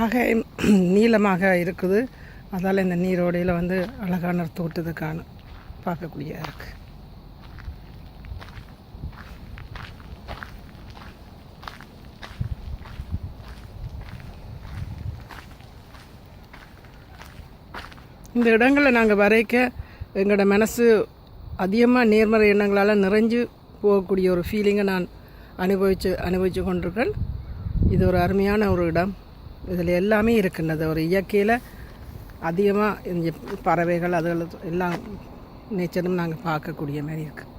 ஆகாயம் நீளமாக இருக்குது. அதால் இந்த நீரோடையில் வந்து அழகான தோட்டத்துக்கான பார்க்கக்கூடியதாக இருக்குது. இந்த இடங்களை நாங்கள் வரைக்க எங்களோட மனசு அதிகமாக நேர்மறை எண்ணங்களால் நிறைஞ்சு போகக்கூடிய ஒரு ஃபீலிங்கை நான் அனுபவித்து கொண்டிருக்கேன். இது ஒரு அருமையான ஒரு இடம். இதில் எல்லாமே இருக்கின்றது. ஒரு இயற்கையில் அதிகமாக பறவைகள் அதுகள் எல்லாம் நேச்சரும் நாங்கள் பார்க்கக்கூடிய மாதிரி இருக்குது.